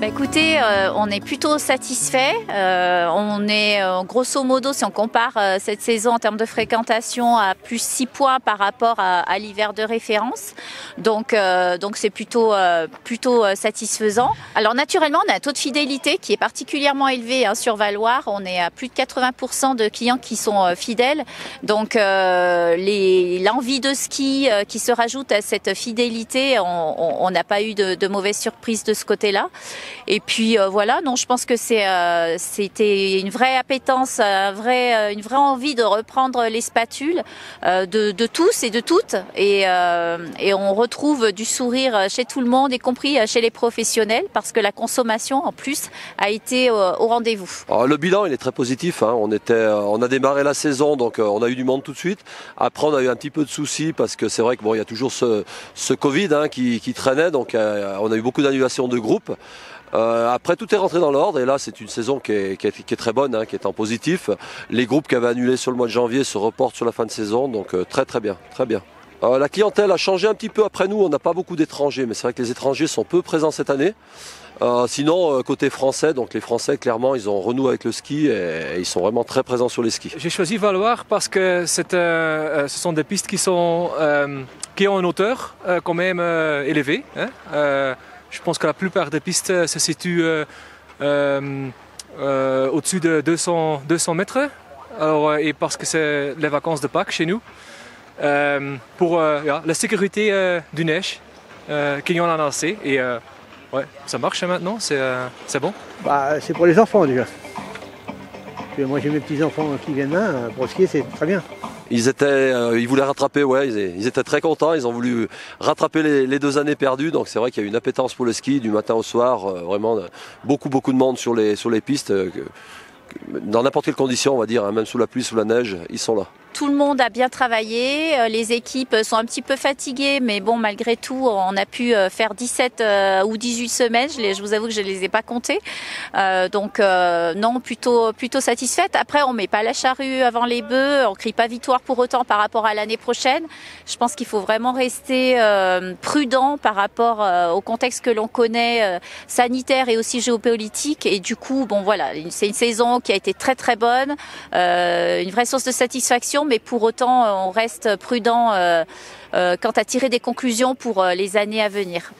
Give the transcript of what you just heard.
Écoutez, on est plutôt satisfait. On est grosso modo, si on compare cette saison en termes de fréquentation, à plus 6 points par rapport à l'hiver de référence. Donc c'est plutôt satisfaisant. Alors naturellement, on a un taux de fidélité qui est particulièrement élevé sur Valloire. On est à plus de 80% de clients qui sont fidèles. Donc l'envie de ski qui se rajoute à cette fidélité, on n'a pas eu de mauvaises surprises de ce côté-là. Et puis voilà, non, je pense que c'était une vraie appétence, une vraie envie de reprendre les spatules de tous et de toutes. Et on retrouve du sourire chez tout le monde, y compris chez les professionnels, parce que la consommation en plus a été au rendez-vous. Alors, le bilan il est très positif. On a démarré la saison, donc on a eu du monde tout de suite. Après on a eu un petit peu de soucis parce que c'est vrai que il y a toujours ce Covid qui traînait, donc on a eu beaucoup d'annulations de groupes. Après tout est rentré dans l'ordre et là c'est une saison qui est très bonne, qui est en positif. Les groupes qui avaient annulé sur le mois de janvier se reportent sur la fin de saison, donc très bien, très bien. La clientèle a changé un petit peu après nous, on n'a pas beaucoup d'étrangers, mais c'est vrai que les étrangers sont peu présents cette année. Sinon côté français, donc les Français clairement ils ont renoué avec le ski et ils sont vraiment très présents sur les skis. J'ai choisi Valloire parce que ce sont des pistes qui ont une hauteur quand même élevée. Je pense que la plupart des pistes se situent au-dessus de 200 mètres. Alors, et parce que c'est les vacances de Pâques chez nous. Pour la sécurité du neige, qu'il y en a assez. Et ça marche maintenant, c'est bon. C'est pour les enfants déjà. Moi j'ai mes petits-enfants qui viennent là, pour skier c'est très bien. Ils voulaient rattraper, ils étaient très contents, ils ont voulu rattraper les 2 années perdues, donc c'est vrai qu'il y a une appétence pour le ski du matin au soir, vraiment beaucoup de monde sur les pistes, dans n'importe quelle condition on va dire, même sous la pluie, sous la neige, ils sont là. Tout le monde a bien travaillé, les équipes sont un petit peu fatiguées, mais bon, malgré tout, on a pu faire 17 ou 18 semaines, je vous avoue que je ne les ai pas comptées. Non, plutôt satisfaite. Après, on met pas la charrue avant les bœufs, on crie pas victoire pour autant par rapport à l'année prochaine. Je pense qu'il faut vraiment rester prudent par rapport au contexte que l'on connaît, sanitaire et aussi géopolitique. Et du coup, c'est une saison qui a été très très bonne, une vraie source de satisfaction. Mais pour autant, on reste prudent quant à tirer des conclusions pour les années à venir.